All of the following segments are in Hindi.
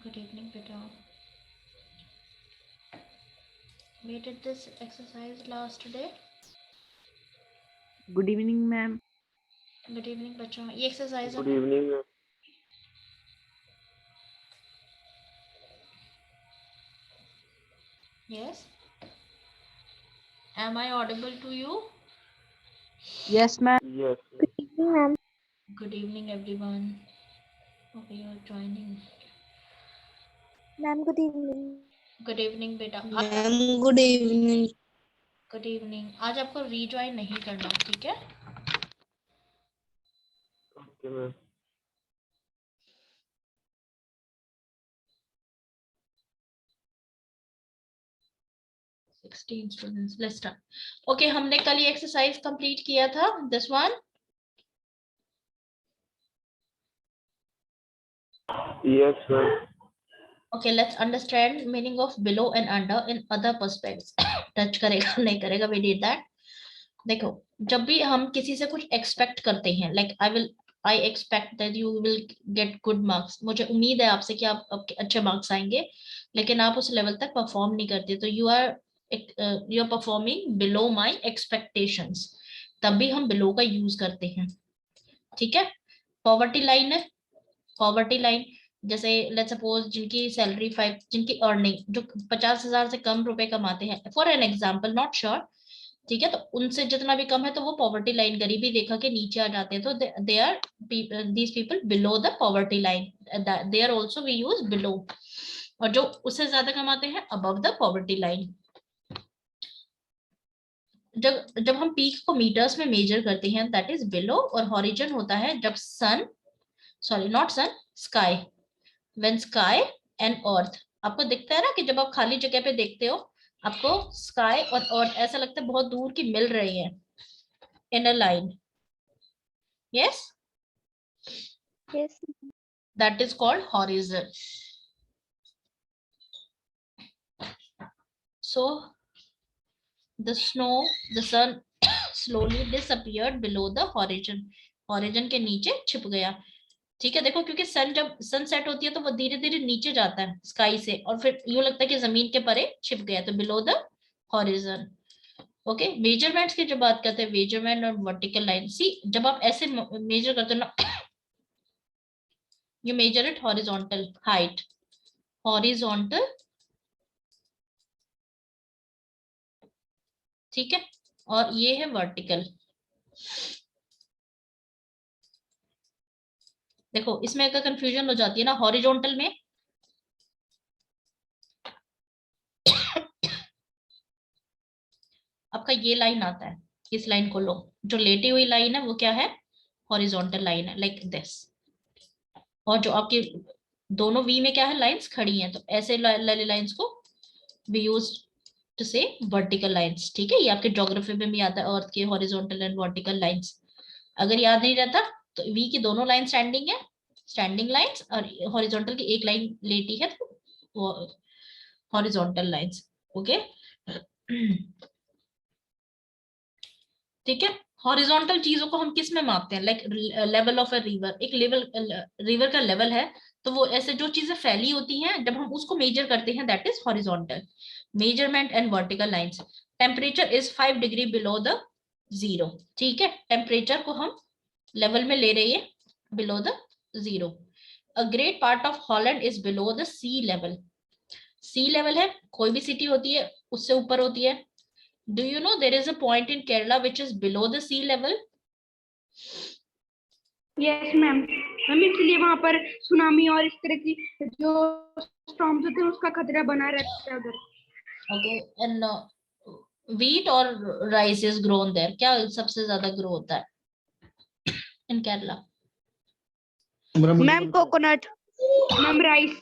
Good evening, beta. We did this exercise last day. Good evening, ma'am. Good evening, बच्चों. ये exercise Good evening. Yes. Am I audible to you? Yes, ma'am. Yes. Ma'am. Good evening, everyone. Okay, you are joining. Ma'am, good evening. Good evening, बेटा. Ma'am good evening. Good evening. आज आपको rejoin नहीं करना, ठीक है? Okay, ma'am. Students. Let's start. Okay, हमने कल ये exercise complete किया था. This one. Yes, ma'am. Okay, let's understand meaning of below and under in other perspectives. Touch करेगा नहीं करेगा, we did that. देखो, जब भी हम किसी से कुछ एक्सपेक्ट करते हैं, like I expect that you will get good marks, मुझे उम्मीद है आपसे कि आप आपके अच्छे मार्क्स आएंगे, लेकिन आप उस लेवल तक परफॉर्म नहीं करते, तो you are performing below my expectations, तब भी हम बिलो का यूज करते हैं. ठीक है. पॉवर्टी लाइन है. पॉवर्टी लाइन जैसे लेट्स सपोज जिनकी सैलरी 5, जिनकी अर्निंग जो 50,000 से कम रुपए कमाते हैं, for an example, not sure, ठीक है, तो उनसे जितना भी कम है तो वो पॉवर्टी लाइन, गरीबी रेखा के नीचे आ जाते हैं, तो they are these people below the poverty line, they are also we use below. और जो उससे ज्यादा कमाते हैं अबव द पॉवर्टी लाइन. जब जब हम पीक को मीटर्स में मेजर करते हैं दैट इज बिलो, और हॉरिजन होता है जब sun, sorry not sun, sky, when sky and earth, आपको दिखता है ना कि जब आप खाली जगह पे देखते हो आपको स्काई और अर्थ ऐसा लगता है बहुत दूर की मिल रही है in a line. Yes, Yes. that is called horizon. So the snow, the sun slowly disappeared below the horizon. horizon के नीचे छिप गया. ठीक है. देखो, क्योंकि सन जब सन सेट होती है तो वो धीरे धीरे नीचे जाता है स्काई से, और फिर यूं लगता है कि जमीन के परे छिप गया, तो below the horizon. Okay. Measurements की जब बात करते हैं, मेजरमेंट और वर्टिकल लाइन, सी जब आप ऐसे मेजर करते हो ना, you measure it horizontal height, horizontal, ठीक है, और ये है वर्टिकल. देखो इसमें अगर कंफ्यूजन हो जाती है ना, हॉरिजॉन्टल में आपका ये लाइन आता है, इस लाइन को लो, जो लेटी हुई लाइन है वो क्या है, हॉरिजॉन्टल लाइन है, लाइक दिस. और जो आपकी दोनों वी में क्या है, लाइंस खड़ी हैं, तो ऐसे लाइंस को वी यूज टू से वर्टिकल लाइंस. ठीक है. ये आपके ज्योग्राफी में भी आता है, अर्थ के हॉरिजॉन्टल एंड वर्टिकल लाइंस. अगर याद नहीं रहता तो वी की दोनों लाइन स्टैंडिंग है, स्टैंडिंग लाइंस, और हॉरिजॉन्टल की एक लाइन लेटी है, तो हॉरिजॉन्टल लाइंस. ओके. ठीक है. हॉरिजॉन्टल चीजों को हम किस में मापते हैं, like level of a river, एक लेवल, रिवर का लेवल है, तो वो ऐसे जो चीजें फैली होती हैं जब हम उसको मेजर करते हैं that is horizontal. Measurement and vertical lines. Temperature is 5 degree below the zero. ठीक है. टेम्परेचर को हम लेवल में ले रहे हैं below the zero. A great part of Holland is below the sea level. Sea level है, कोई भी सिटी होती है उससे ऊपर होती है. Do you know there is a point in Kerala which is below the sea level? Yes ma'am. Ma'am इसलिए वहाँ पर सुनामी और इस तरह की जो स्टॉर्म्स होते हैं उसका खतरा बना रहता है उधर. Okay, and wheat or rice is grown there. क्या सबसे ज्यादा ग्रो होता है in Kerala? Ma'am coconut. Ma'am rice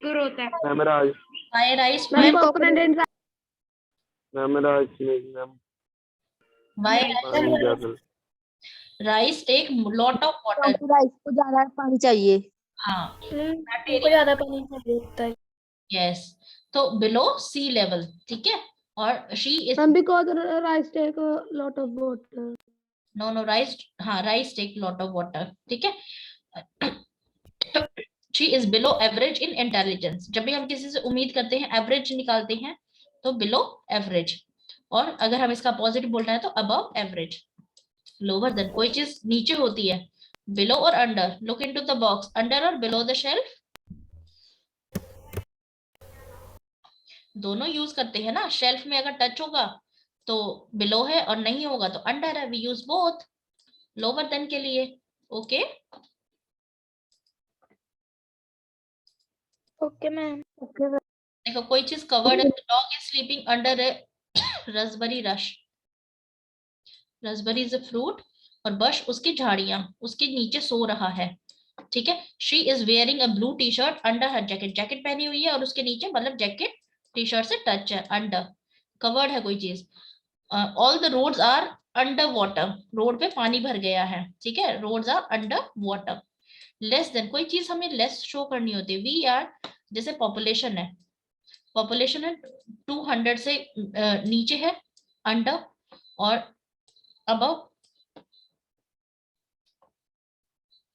grow होता है. Memorize. Why rice? Ma'am coconut and Memorize. Ma'am. Why पानी ज्यादा. rice take lot of water? Rice को ज्यादा पानी चाहिए. हाँ. उनको ज्यादा पानी चाहिए होता है. Yes. तो below sea level. ठीक है. और she is ma'am because rice take lot of water. no rice, हाँ rice take lot of water. ठीक है. She is below average in intelligence. जब भी हम किसी से उम्मीद करते हैं, एवरेज निकालते हैं, तो बिलो एवरेज। और अगर हम इसका पॉजिटिव बोलना है तो अबव एवरेज। लोअर देन, कोई चीज नीचे होती है, बिलो और under. Look into the box, under और बिलो द शेल्फ दोनों यूज करते हैं ना। शेल्फ में अगर टच होगा तो बिलो है और नहीं होगा तो अंडर है। We use both lower than के लिए। Okay okay ma'am. देखो, कोई चीज कवर्ड है, dog is sleeping under a raspberry bush. Raspberry is a fruit और बश उसकी झाड़ियां, उसके नीचे सो रहा है। ठीक है। She is wearing a blue T shirt under her jacket. Jacket पहनी हुई है और उसके नीचे, मतलब जैकेट टी शर्ट से टच है। अंडर कवर्ड है कोई चीज। All the roads are under water. Road पे पानी भर गया है। ठीक है, roads are under water. Less than, कोई चीज हमें लेस शो करनी होती है। वी आर, जैसे पॉपुलेशन है, पॉपुलेशन है 200 से नीचे है अंडर, और अबव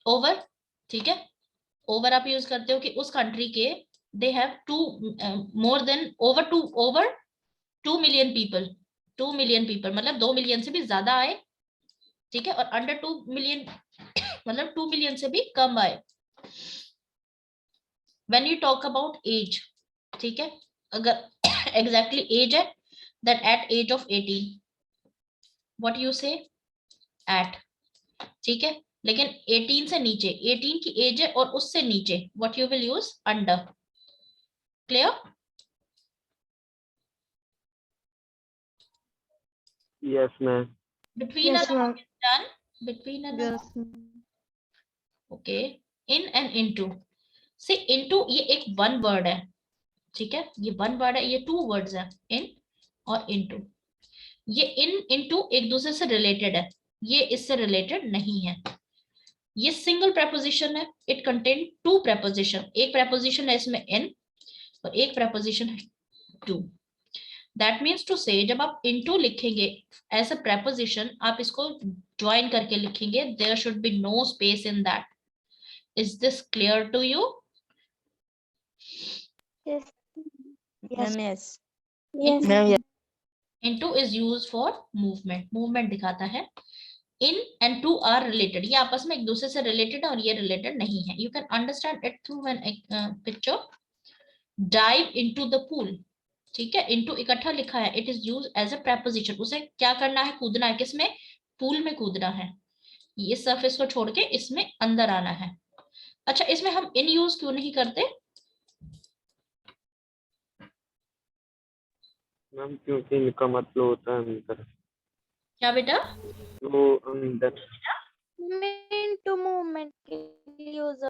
ओवर। ठीक है, ओवर आप यूज करते हो कि उस कंट्री के they have more than over 2 million people. 2 million people मतलब 2 मिलियन से भी ज्यादा आए। ठीक है, और अंडर 2 मिलियन मतलब 2 मिलियन से भी कम आए। When you talk about age, ठीक है, अगर एग्जैक्टली एज है, that at age of 18, what you say at. ठीक है, लेकिन 18 से नीचे, 18 की एज है और उससे नीचे, what you will use under. Clear? Yes, ma'am. Between Yes, and above ma'am. is done. Between and above. Yes, ma'am. Okay. In and into. See, into ये एक one word है। ठीक है, ये one word है, ये two words है, in और into। ये in into एक दूसरे से related है, ये इससे related नहीं है। ये single preposition है। It contain two preposition। एक preposition है इसमें in और एक preposition है to। That means to say, जब आप into लिखेंगे as a preposition, आप इसको join करके लिखेंगे। There should be no space in that. Is this clear to you? Yes. Ma'am, yes. Yes. Ma'am, yes. Into is used for movement। movement दिखाता है। In and to are related। ये आपस में एक दूसरे से related है और ये related नहीं है। You can understand it through an picture. Dive into the pool। ठीक है, into इकट्ठा लिखा है। It is used as a preposition। उसे क्या करना है? कूदना है। किसमें? पूल में कूदना है। ये सरफेस को छोड़ के इसमें अंदर आना है। अच्छा, इसमें हम in यूज क्यों नहीं करते? मैम क्योंकि इनका मतलब होता है अंदर। क्या बेटा? तो अंदर। Into movement के लिए use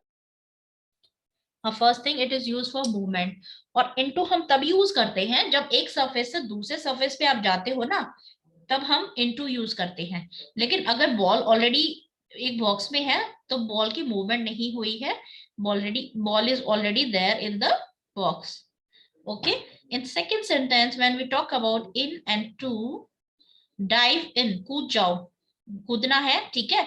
first thing, it is use for movement. और इनटू हम तब यूज करते हैं जब एक सरफेस से दूसरे सरफेस पे आप जाते हो ना, तब हम इनटू यूज करते हैं। लेकिन अगर बॉल ऑलरेडी एक बॉक्स में है तो बॉल की मूवमेंट नहीं हुई है। Ball is already there in the box. Okay, in second sentence when we talk about in and to, dive in, कूद जाओ, कूदना है। ठीक है,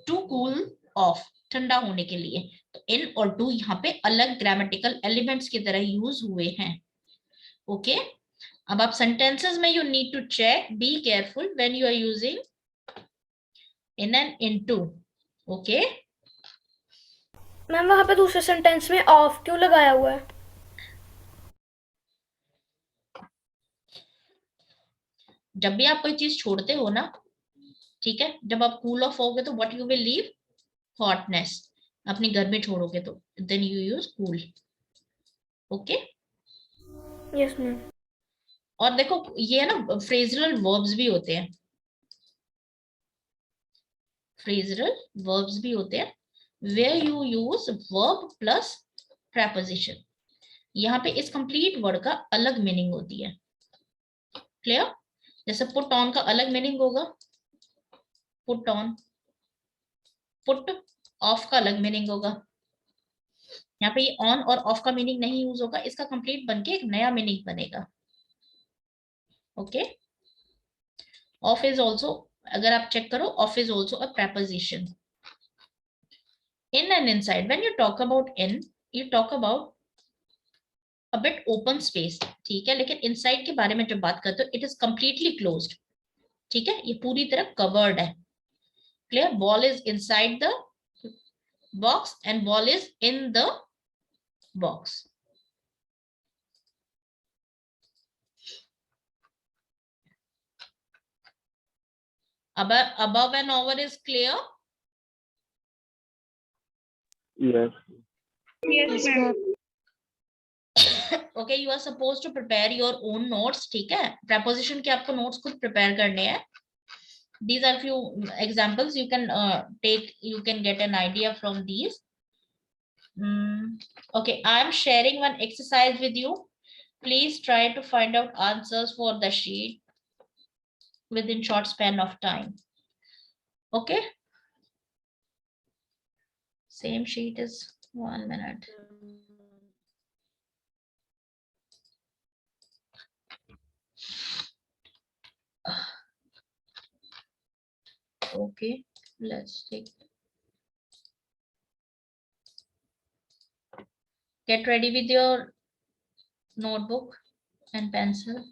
टू कूल ऑफ, ठंडा होने के लिए। तो इन और टू यहाँ पे अलग ग्रामेटिकल एलिमेंट्स की तरह यूज हुए हैं। ओके, अब आप सेंटेंसेस में you need to check, be careful when you are using in and into. Okay, ma'am वहाँ पे दूसरे सेंटेंस में ऑफ क्यों लगाया हुआ है? जब भी आप कोई चीज छोड़ते हो ना, ठीक है, जब आप कूल ऑफ होगे तो what you will leave? Hotness. अपनी गर्मी छोड़ोगे तो then you use cool. Okay, yes ma'am. और देखो ये है ना, फ्रेजरल वर्ब्स भी होते हैं। फ्रेजरल वर्ब्स भी होते हैं where you use verb plus preposition। यहाँ पे इस कंप्लीट वर्ड का अलग मीनिंग होती है। क्लियर? जैसे पुट ऑन का अलग मीनिंग होगा, पुट ऑन। पुट ऑफ का अलग मीनिंग होगा। यहाँ पे ये ऑन और ऑफ का मीनिंग नहीं यूज होगा, इसका कंप्लीट बनके एक नया मीनिंग बनेगा। ओके, ऑफ इज ऑल्सो, अगर आप चेक करो, of is also a preposition। In and inside, when you talk about in, you talk about a bit open space, ठीक है, लेकिन inside के बारे में जब बात करते हो it is completely closed, ठीक है, ये पूरी तरह covered है. Clear? Ball is inside the box and ball is in the box. Above and over is clear. Yes. Yes, ma'am. Okay, you are supposed to prepare your own notes, ठीक है, preposition के आपको notes खुद prepare करने हैं. These are few examples you can you can get an idea from these. Okay, I am sharing one exercise with you. Please try to find out answers for the sheet within short span of time. Okay. Same sheet is 1 minute. Okay, let's take. Get ready with your notebook and pencil.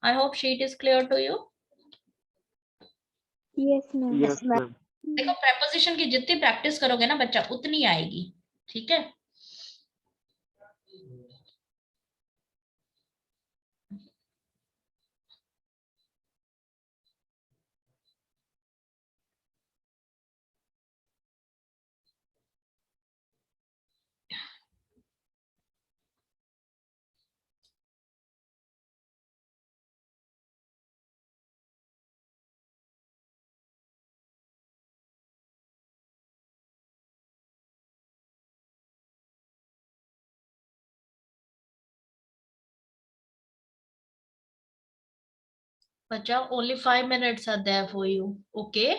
I hope sheet is clear to you. Yes, ma'am. Yes, ma'am. देखो preposition की जितनी प्रैक्टिस करोगे ना बच्चा उतनी आएगी, ठीक है. बच्चा only 5 minutes are there for you. Okay.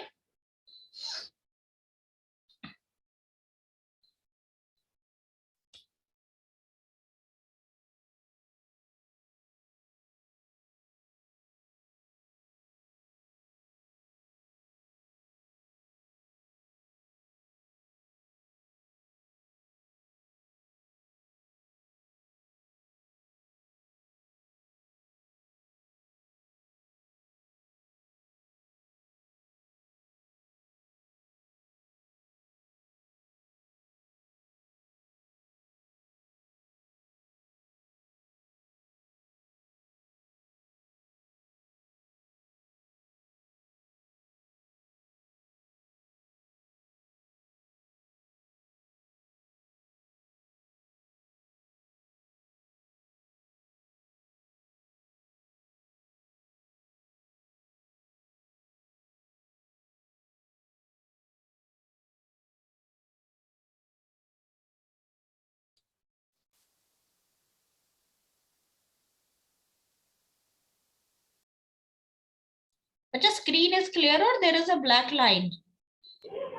बच्चा screen is clear or there is a black line?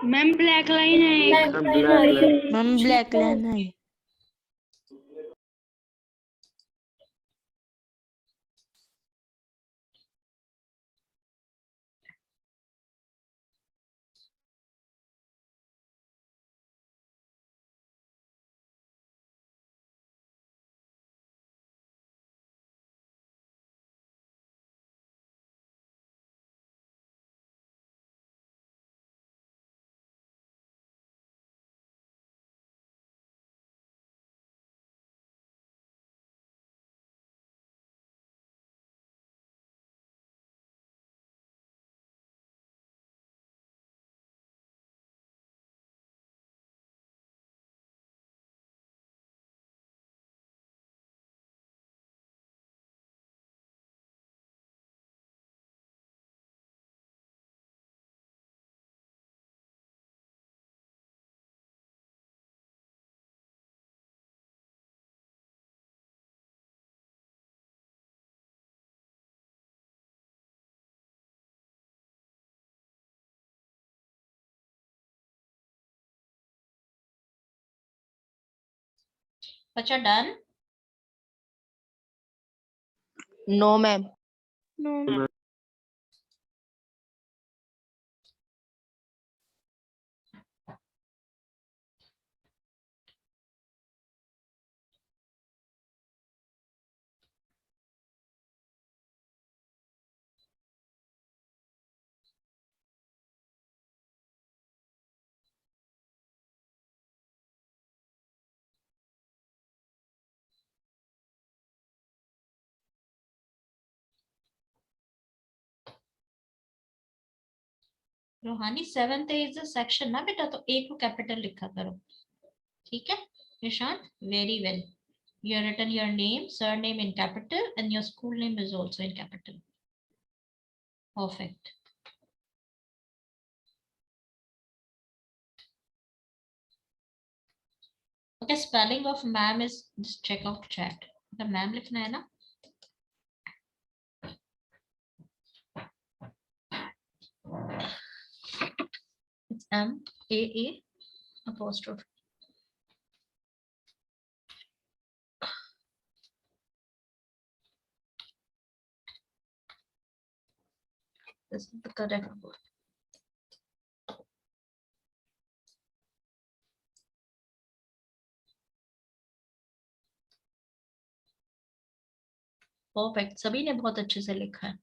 Ma'am black line है एक. Ma'am, black line. Ma'am black line है. बच्चा done? No ma'am. No. Rohani 7th is the section ना बेटा, तो ए को कैपिटल लिखा करो, ठीक है। Nishant, very well, you have written your name, surname in capital and your school name is also in capital. Perfect. Okay, spelling of ma'am is, just check out chat. The ma'am लिखना है ना? It's M-A-A apostrophe. This is the correct word. Perfect. सभी ने बहुत अच्छे से लिखा है,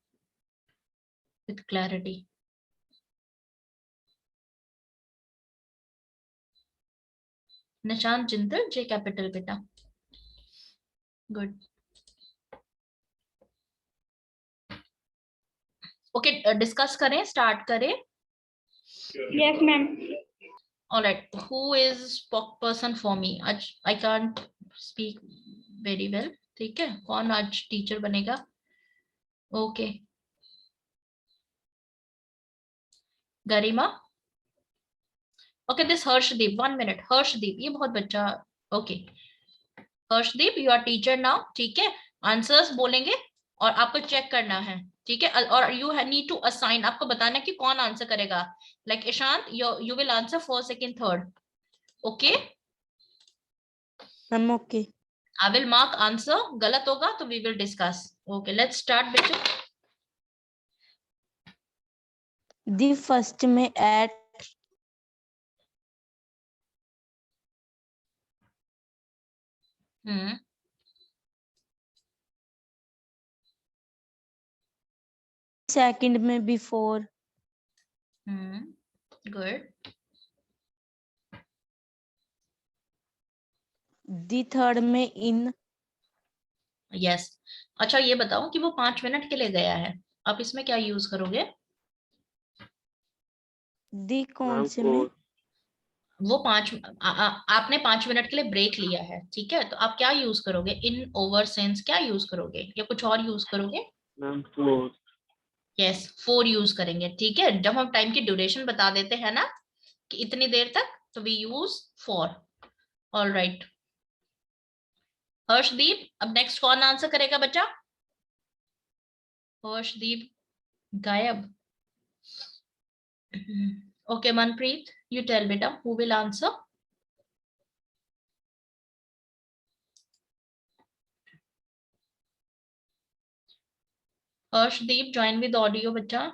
with clarity. Nishant Jindal, J capital बेटा. Good. Okay, discuss करें, start करें. Yes, ma'am. All right, who is spokesperson for me? आज I can't speak very well. ठीक है, कौन आज टीचर बनेगा? Okay, Garima. Okay, this Harshdeep, 1 minute. Harshdeep, ये बहुत बच्चा. Okay, Harshdeep, you are teacher now, ठीक है. आंसर्स बोलेंगे और आपको चेक करना है, ठीक है. और यू नीड टू असाइन, आपको बताना कि कौन आंसर करेगा. Like Ishant, you will answer first, second, third. Okay, ma'am okay. I will mark answer. गलत होगा तो we will discuss. Okay, let's start बच्चों. दी फर्स्ट में एट सेकंड में बिफोर Good. दी थर्ड में इन Yes. अच्छा, ये बताओ कि वो 5 मिनट के लिए गया है, आप इसमें क्या यूज करोगे? दी कौन मैम से में फोर वो आपने 5 मिनट के लिए ब्रेक लिया है, ठीक है, तो आप क्या यूज करोगे? इन, ओवर, सिंस, क्या यूज करोगे या कुछ और यूज करोगे? मैम फोर यस, 4 यूज करेंगे, ठीक है. जब हम टाइम की ड्यूरेशन बता देते हैं ना कि इतनी देर तक, तो we use 4. All right, Harshdeep, अब नेक्स्ट कौन आंसर करेगा बच्चा? हर्षदीप गायब. ओके, मनप्रीत, यू टेल बेटा, who will answer? Harshdeep, join with audio बच्चा.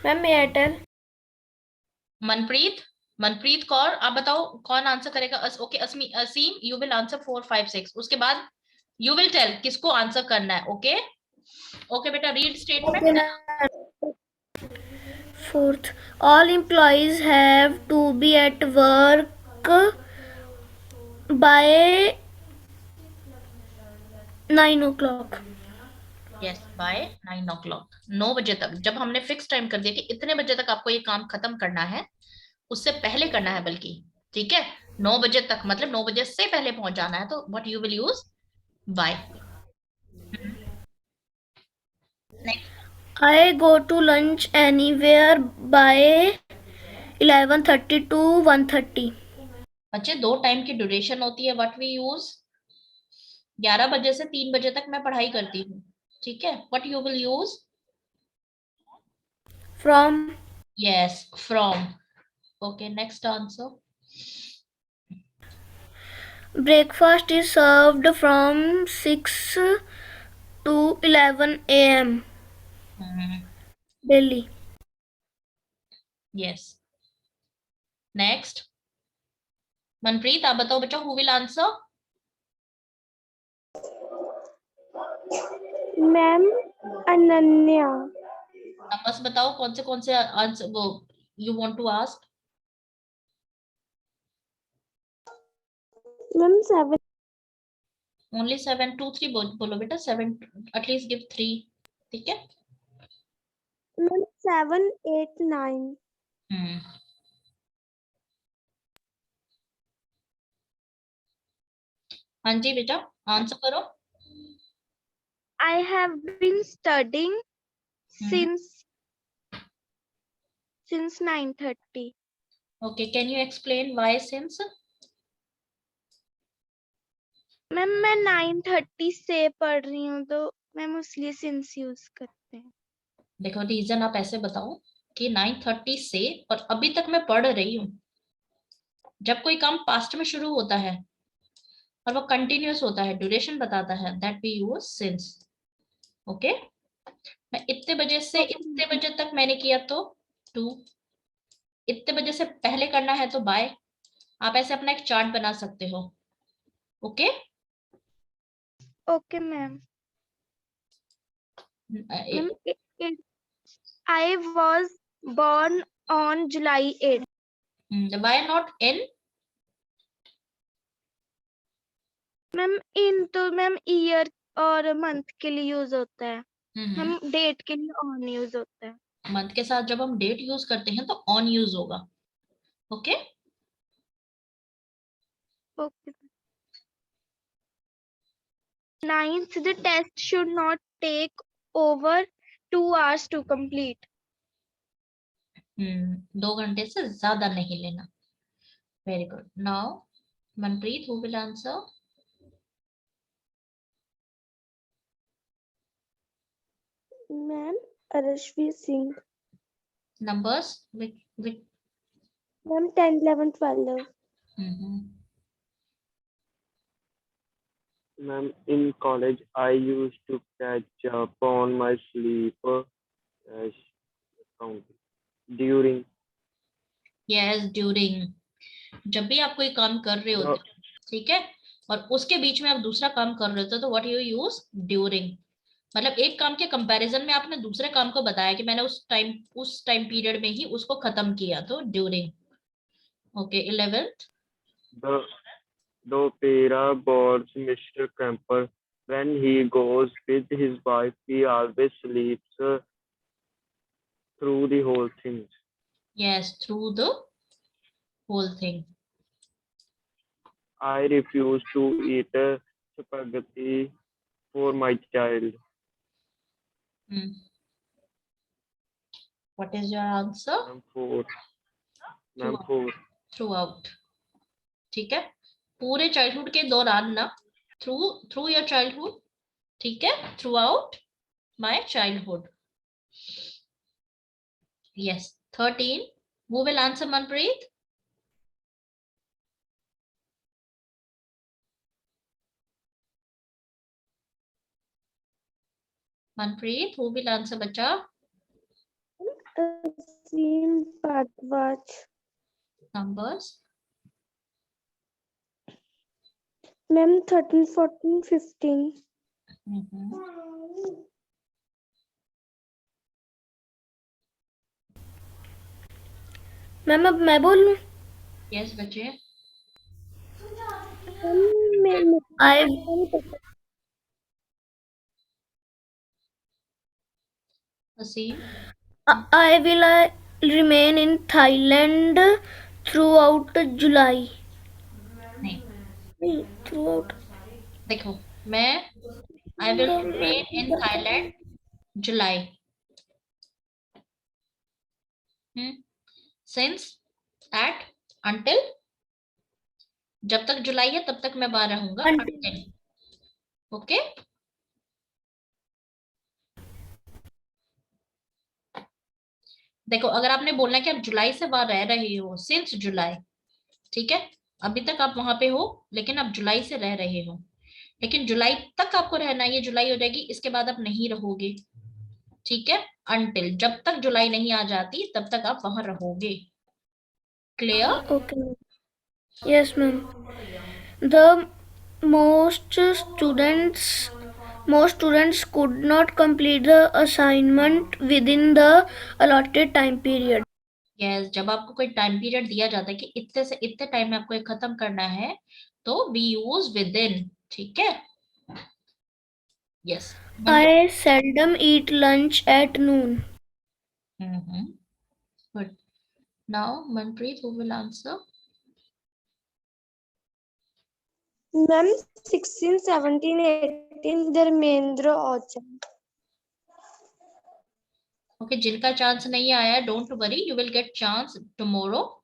Ma'am Airtel. मनप्रीत, मनप्रीत कौर, आप बताओ कौन आंसर करेगा? Okay, Aseem, you will answer 4, 5, 6. उसके बाद यू विल टेल किसको आंसर करना है. ओके, ओके बेटा, read statement. Fourth, all employees have to be at work by 9 o'clock. Yes, by 9 o'clock, 9 बजे तक. जब हमने फिक्स टाइम कर दिया कि इतने बजे तक आपको ये काम खत्म करना है, उससे पहले करना है बल्कि, ठीक है. 9 बजे तक मतलब 9 बजे से पहले पहुंच जाना है, तो what you will use? By. I go to lunch anywhere by 11:30 to 1:30. बच्चे, 2 टाइम की ड्यूरेशन होती है, व्हाट वी यूज? 11 बजे से 3 बजे तक मैं पढ़ाई करती हूँ, ठीक है. What you will use? From Yes, from. Okay, next answer. breakfast is served from 6 to 11 a.m. daily. Yes. Next. Manpreet, आप बताओ बच्चों, who will answer? Ma'am Ananya. Numbers बताओ, कौन से आंसर वो you want to ask? Ma'am 7. Only 7 2 3 बोलो बेटा, 7 एटलीस्ट गिव 3, ठीक है। मैम 7 8 9 हाँ जी बेटा, आंसर करो। I have been studying Hmm. since 9:30. Okay, can you explain why since? Ma'am मैं 9:30 से पढ़ रही हूँ तो मैम इसलिए सिंस यूज करते हैं। देखो रीजन आप ऐसे बताओ कि 9:30 से और अभी तक मैं पढ़ रही हूँ। जब कोई काम पास्ट में शुरू होता है और वो कंटिन्यूअस होता है, ड्यूरेशन बताता है, that we use since. Okay, मैं इतने बजे से इतने बजे तक मैंने किया तो टू, इतने बजे से पहले करना है तो बाय। आप ऐसे अपना एक चार्ट बना सकते हो। Okay, okay ma'am. Ma'am I was born on July 8th. By not in? Ma'am in तो मैम ईयर और मंथ के लिए यूज होता है, मैम डेट के लिए ऑन यूज होता है। मंथ के साथ जब हम डेट यूज करते हैं तो ऑन यूज होगा। Okay, okay. 9th, the test should not take over 2 hours to complete. 2 घंटे से ज्यादा नहीं लेना। Very good. Now Manpreet, who will answer? Ma'am Arshvi Singh. Numbers with ma'am 10 11 12। Ma'am, in college, I used to catch up on my sleep during. Yes, during. जब भी आप कोई काम कर रहे होते हो, ठीक है, और उसके बीच में आप दूसरा काम कर रहे होते हो तो व्हाट यू यूज? ड्यूरिंग। मतलब एक काम के कंपैरिजन में आपने दूसरे काम को बताया कि मैंने उस टाइम पीरियड में ही उसको खत्म किया, तो during. Okay, 11th। The opera boards Mr. Kemper. When he goes with his wife, he always sleeps through the whole thing. Yes, through the whole thing. I refuse to eat spaghetti for my child. What is your answer? Ma'am, 4. Throughout, ठीक है, पूरे चाइल्डहुड के दौरान ना, थ्रू योर चाइल्डहुड, ठीक है, through out my childhood. Yes, 13। Who will answer, Manpreet? Manpreet, who will answer, बच्चा? असीम भारद्वाज। Numbers? मैम 13 14 15। मैम अब मैं बोलूं? Yes, बच्चे। असीम। I will remain in Thailand throughout July. नहीं, throughout. देखो, मैं I will remain in Thailand July. Since, at, until, जब तक जुलाई है तब तक मैं बाहर रहूंगा। until. ओके, देखो अगर आपने बोलना है कि आप जुलाई से बाहर रह रहे हो, सिंस जुलाई, ठीक है, अभी तक आप वहां पे हो लेकिन आप जुलाई से रह रहे हो, लेकिन जुलाई तक आपको रहना है, ये जुलाई हो जाएगी, इसके बाद आप नहीं रहोगे, ठीक है। अनटिल, जब तक जुलाई नहीं आ जाती तब तक आप वहां रहोगे। Clear? Okay. Yes, ma'am. The most students could not complete the assignment within the allotted time period. Yes, जब आपको कोई टाइम पीरियड दिया जाता है कि इतने से इतने टाइम में आपको ये खत्म करना है, तो वी यूज विद इन, ठीक है। Yes. I seldom eat lunch at noon. Good. Now, Manpreet, who will answer? Ma'am 16, 17, 18 Dharmendra औचन. Okay, जिनका चांस नहीं आया है, don't worry, you will get chance tomorrow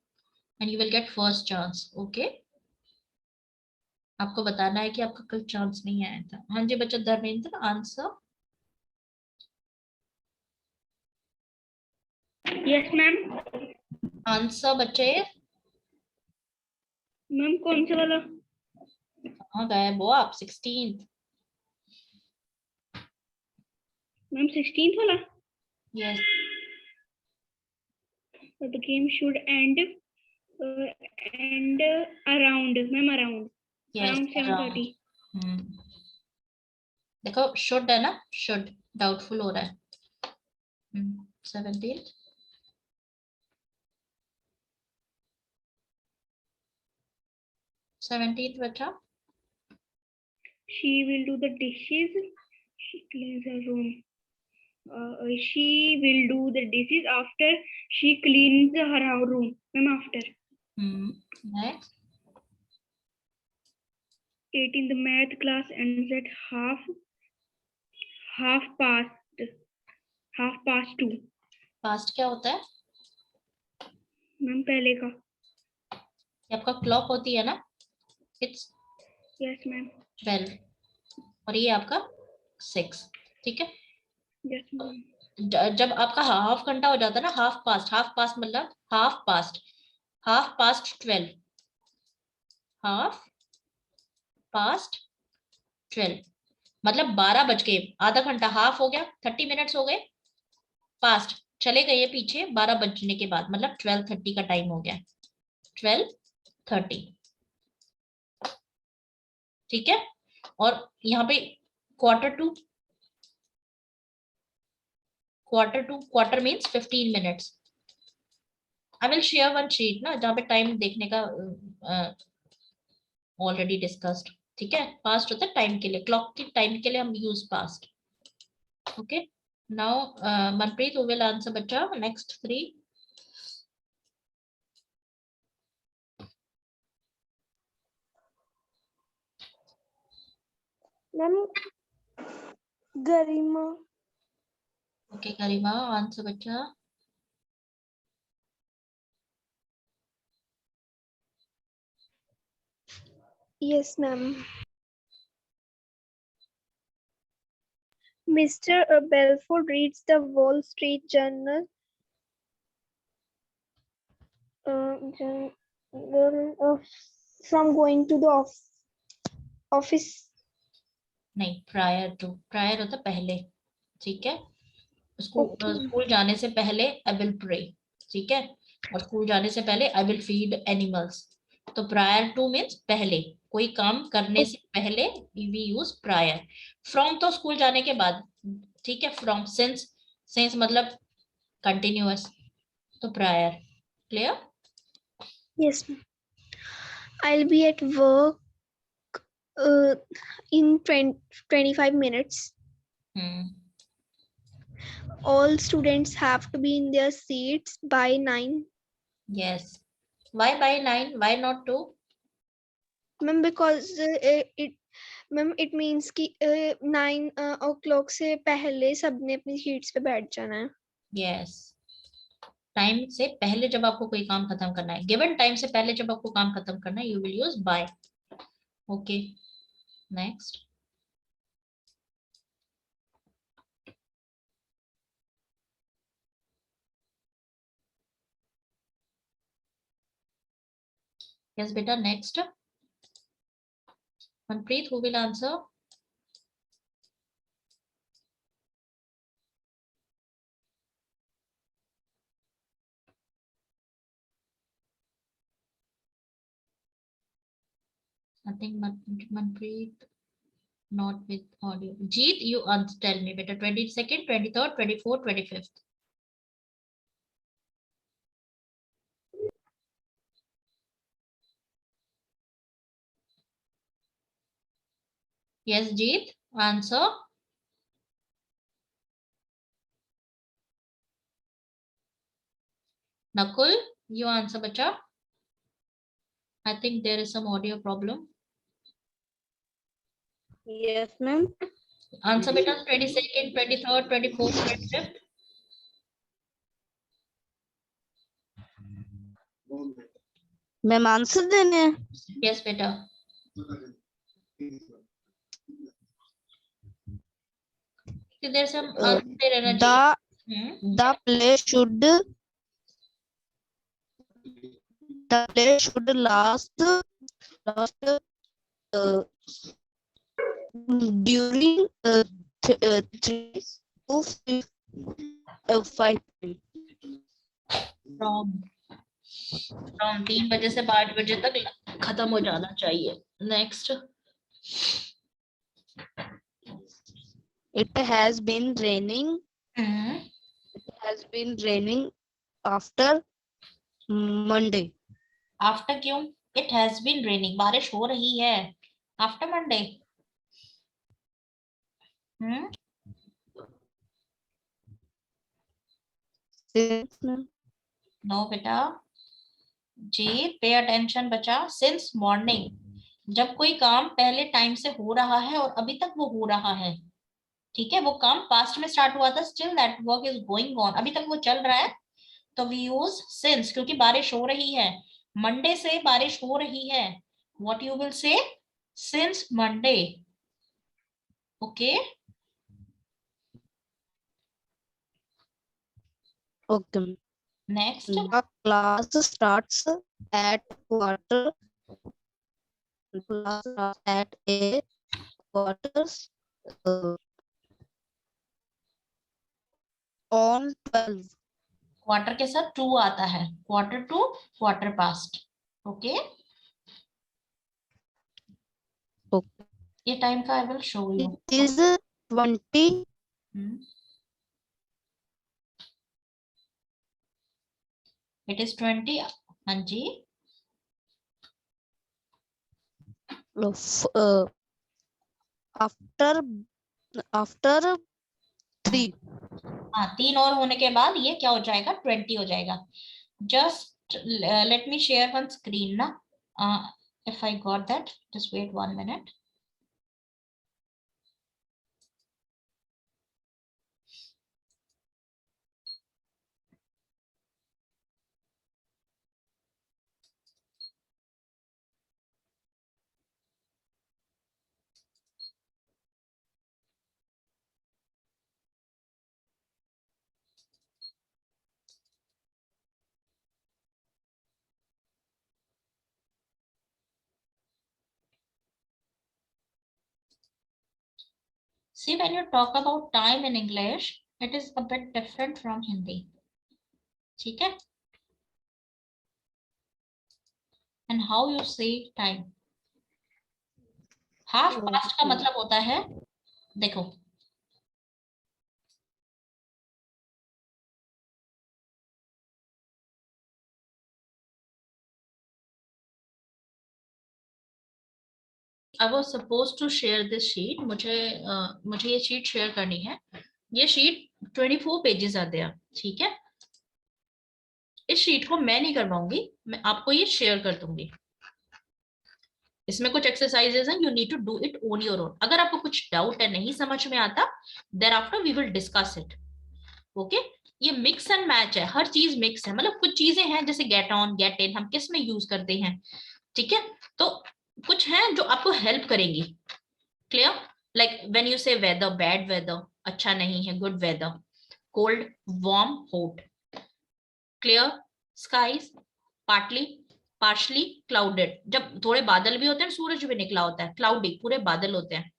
and you will get first chance. Okay? आपको बताना है कि आपका कल चांस नहीं आया था. हाँ जी बच्चा Dharmendra, answer. Yes ma'am. Answer बच्चे. मैम कौन सा वाला? कहाँ गए वो आप? 16th. मैम 16th वाला. Yes. The game should end around, ma'am around. Yes. Around 7:30. देखो शुड है ना, शुड डाउटफुल हो रहा है. 17th. 17th बच्चा. She will do the dishes. She cleans her room. She will do the dishes after she cleans her room. Ma'am, after. Next. 18, the math class ends at half past 2. Past क्या होता है? मैम पहले का. ये आपका क्लॉक होती है ना? It's yes ma'am. 12 और ये आपका 6. ठीक है. Yes ma'am. जब आपका हाफ घंटा हो जाता है ना, हाफ पास्ट मतलब हाफ पास्ट 12. हाफ पास्ट 12 मतलब 12 बज के आधा घंटा, हाफ हो गया, 30 मिनट्स हो गए, पास्ट चले गए पीछे 12 बजने के बाद, मतलब 12:30 का टाइम हो गया. 12:30. ठीक है. और यहाँ पे quarter means 15 minutes. I will share one sheet ना जहाँ पे टाइम देखने का ऑलरेडी डिस्कस्ड. ठीक है. पास्ट होता है टाइम के लिए, क्लॉक की टाइम के लिए हम use past. Okay. Now Manpreet who will answer बच्चा नेक्स्ट 3. मैम गरिमा. ओके गरिमा, आंसर बच्चा. Yes, ma'am. Mr. Belford reads the Wall Street Journal. From going to the office. नहीं, प्रायर टू. प्रायर होता पहले. ठीक है. स्कूल जाने से पहले आई विल प्रे. ठीक है. और स्कूल जाने से पहले आई विल फीड एनिमल्स. तो प्रायर टू मीन्स पहले, कोई काम करने से पहले वी यूज प्रायर. फ्रॉम तो स्कूल जाने के बाद. ठीक है. फ्रॉम सिंस मतलब कंटिन्यूअस. तो prior. Clear? Yes, ma'am. I'll be at work in 25 minutes. All students have to be in their seats by 9. Yes. Why by 9? Why not 2? Ma'am, because it means कि 9 o'clock से पहले सबने अपनी सीट्स पे बैठ जाना है. Yes. टाइम से पहले जब आपको कोई काम खत्म करना है, गिवन टाइम से पहले जब आपको काम खत्म करना है, you will use by. Okay. Next. Yes बेटा, next. Manpreet, who will answer? I think Manpreet not with audio. Jeet, you answer, tell me better. 22nd, 23rd, 24th, 25th. Yes, Jeet, answer. Nakul, you answer bacha. I think there is some audio problem. Yes, ma'am. Answer beta 22nd, 23rd, 24th, 25th. Ma'am answer देने हैं? Yes, beta. इधर से हम आंसर दे रहना चाहिए. The play should last during 3 to 5 from 3 बजे से 5 बजे तक खत्म हो जाना चाहिए. Next. It has been raining. It has been raining after Monday. After क्यों? It has been raining. बारिश हो रही है. After Monday. नो बेटा. जी पे अटेंशन बचा. Since morning. जब कोई काम पहले टाइम से हो रहा है और अभी तक वो हो रहा है, ठीक है, वो काम पास्ट में स्टार्ट हुआ था, still that work is going on, अभी तक वो चल रहा है, तो वी यूज सिंस. क्योंकि बारिश हो रही है, मंडे से बारिश हो रही है, what you will say? Since Monday. Okay. Okay. Next. The class starts at quarter. Class starts at a quarters on 12. Quarter के साथ टू आता है. Quarter to, quarter past. Okay. Okay. ये टाइम का I will show you. It is 20. It is 20. हाँ जी. After 3. हाँ, 3 और होने के बाद ये क्या हो जाएगा? 20 हो जाएगा. Just let me share one screen ना. If I got that, just wait 1 minute. See, when you talk about time in English, it is a bit different from Hindi. ठीक है? And how you say time. Half past का मतलब होता है, देखो, I was supposed to share this sheet. मुझे ये शीट शेयर करनी है. ये शीट 24 पेजेस आते हैं. ठीक है? इस शीट को मैं नहीं करवाऊंगी, मैं आपको ये शेयर कर दूंगी. इसमें कुछ एक्सरसाइजेस हैं, you need to do it on your own. अगर आपको कुछ डाउट है, नहीं समझ में आता, thereafter we will discuss it. Okay. ये मिक्स एंड मैच है, हर चीज मिक्स है. मतलब कुछ चीजें हैं जैसे गेट ऑन, गेट इन, हम किस में यूज करते हैं. ठीक है? तो कुछ हैं जो आपको हेल्प करेंगी. Clear? Like when you say weather, bad weather, अच्छा नहीं है, good weather, cold, warm, hot. Clear skies, partly, partially clouded. जब थोड़े बादल भी होते हैं, सूरज भी निकला होता है, क्लाउडी, पूरे बादल होते हैं.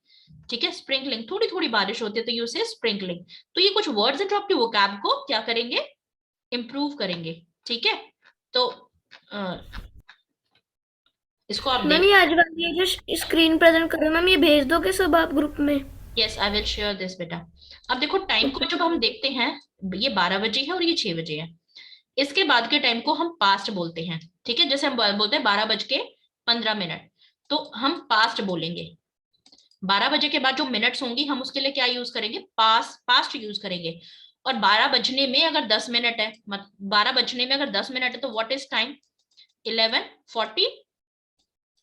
ठीक है? स्प्रिंकलिंग, थोड़ी थोड़ी बारिश होती है, तो यू से स्प्रिंकलिंग. तो ये कुछ वर्ड्स हैं जो आपके वोकैब को क्या करेंगे? इंप्रूव करेंगे. ठीक है? तो इसको आप मैम ये आज वाली जो स्क्रीन प्रेजेंट कर रहे हो मैम, ये भेज दोगे सब आप ग्रुप में? Yes, I will share this बेटा. अब देखो टाइम को जब हम देखते हैं, ये 12 बजे है और ये 6 बजे है. इसके बाद के टाइम को हम पास्ट बोलते हैं. ठीक है? जैसे हम बोलते हैं 12:15, तो हम पास्ट बोलेंगे. 12 बजे के बाद जो मिनट्स होंगी, हम उसके लिए क्या यूज करेंगे? पास्ट यूज करेंगे. और 12 बजने में अगर 10 मिनट है, 12 बजने में अगर 10 मिनट है तो व्हाट इज टाइम? 11:40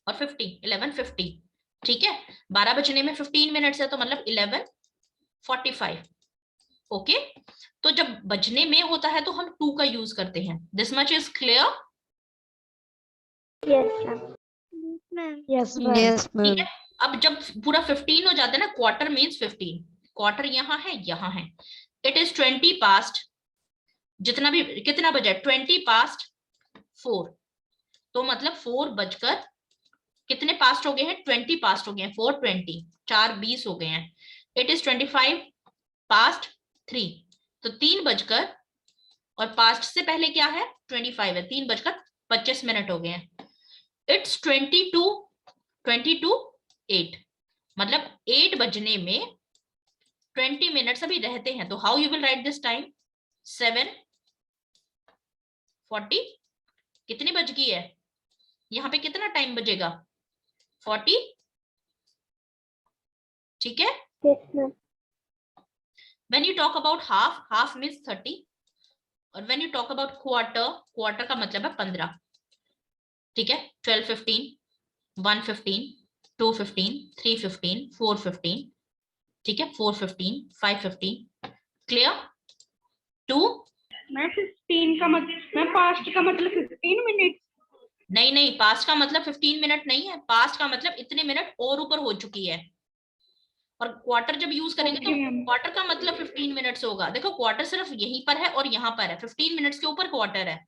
और 50, 11:50, ठीक है। 12 बजने में 15 मिनट्स है तो मतलब 11:45, ओके। तो जब बजने में होता है तो हम 2 का यूज करते हैं। This much is clear? Yes, ठीक ma'am. है। अब जब पूरा 15 हो जाता है ना, क्वार्टर मीन्स 15, क्वार्टर यहाँ है, यहाँ है। इट इज 20 पास्ट, जितना भी, कितना बजा? 20 पास्ट 4, तो मतलब 4 बजकर कितने पास्ट हो गए हैं? 20 पास्ट हो गए हैं। 4:20, 4:20 हो गए हैं। इट इज 25 पास्ट 3, तो 3 बजकर, और पास्ट से पहले क्या है? 25 है, 3:25 हो गए हैं। इट्स 8, मतलब 8 बजने में 20 मिनट्स अभी रहते हैं। तो how you will write this time? 7:40, कितनी बज गई है? यहाँ पे कितना टाइम बजेगा? 40, ठीक है। When you talk about half, half means 30, और when you talk about quarter, quarter का मतलब है 15, ठीक है। 12:15, 1:15, 2:15, 3:15, 4:15, ठीक है। 4:15, 5:15, क्लियर? 2? मैं 15 का मतलब, मैं पास्ट का मतलब 15 मिनट। नहीं, पास्ट का मतलब 15 मिनट नहीं है, पास्ट का मतलब इतने मिनट और ऊपर हो चुकी है। और क्वार्टर जब यूज करेंगे तो क्वार्टर का मतलब 15 मिनट्स होगा। देखो क्वार्टर सिर्फ यहीं पर है और यहाँ पर है, 15 मिनट्स के ऊपर क्वार्टर है,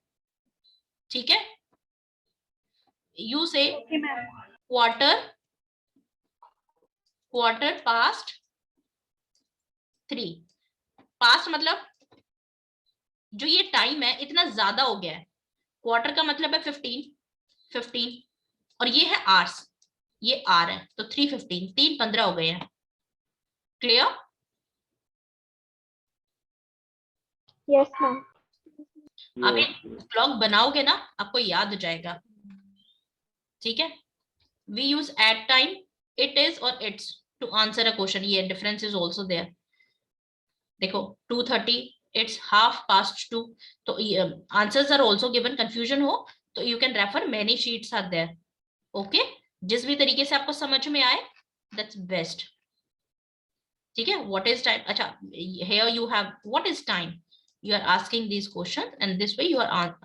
ठीक है। यू से क्वार्टर पास्ट 3, पास्ट मतलब जो ये टाइम है इतना ज्यादा हो गया है। क्वार्टर का मतलब है 15, और ये है आवर्स, ये आर है, तो 3:15, 3:15 हो गए हैं। क्लियर? Yes ma'am. आप ब्लॉग बनाओगे ना, आपको याद हो जाएगा, ठीक है। We use at time, it is और it's to answer a question. ये डिफरेंस इज ऑल्सो देयर। देखो 2:30, इट्स 2:30, तो answers are also given. Confusion हो तो you can refer, many sheets are there, okay. जिस भी तरीके से आपको समझ में आए, दैट्स बेस्ट, ठीक है। What is time? अच्छा, here you have what is time, you are asking these questions and this way you are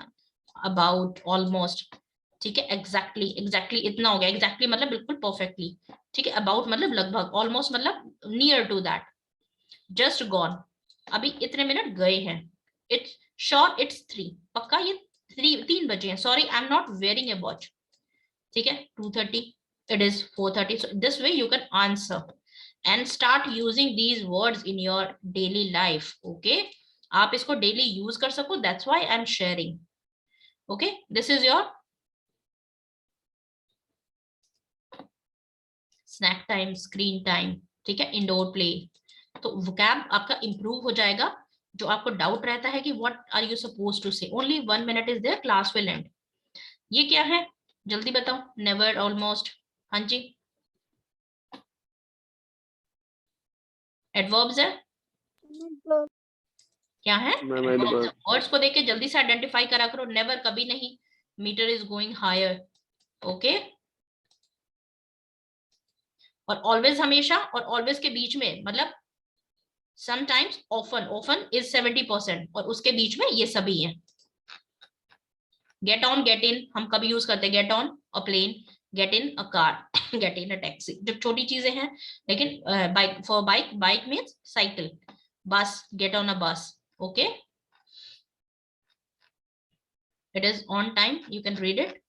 about almost, ठीक है। exactly इतना हो गया। exactly मतलब बिल्कुल perfectly, ठीक है। about मतलब लगभग, almost मतलब near to that, just gone, अभी इतने मिनट गए हैं। it's sure it's 3, पक्का ये 3 बजे हैं। sorry I'm not wearing a watch, ठीक है। 2:30, it is 4:30, so this way you can answer and start using these words in your daily life, okay। आप इसको डेली यूज कर सको, that's why I am sharing, okay. This is your snack time, screen time, ठीक है, इंडोर प्ले। तो वोकैब आपका इंप्रूव हो जाएगा। जो आपको डाउट रहता है कि what are you suppose to say, only 1 minute is there, class will end. ये क्या है जल्दी बताओ? नेवर, ऑलमोस्ट, हाँ जी, एडवर्ब्स है, क्या है? वर्ड्स को देख के जल्दी से आइडेंटिफाई करा करो। नेवर कभी नहीं, meter is going higher, okay. और ऑलवेज हमेशा, और ऑलवेज के बीच में मतलब समटाइम्स, ऑफन, ऑफन इज 70%, और उसके बीच में ये सभी हैं। गेट ऑन, गेट इन हम कब यूज करते हैं? Get on a plane, get in a car, get in a taxi, जब छोटी चीजें हैं। लेकिन bike, for bike, bike means cycle. Bus, get on a bus, okay. It is on time, you can read it.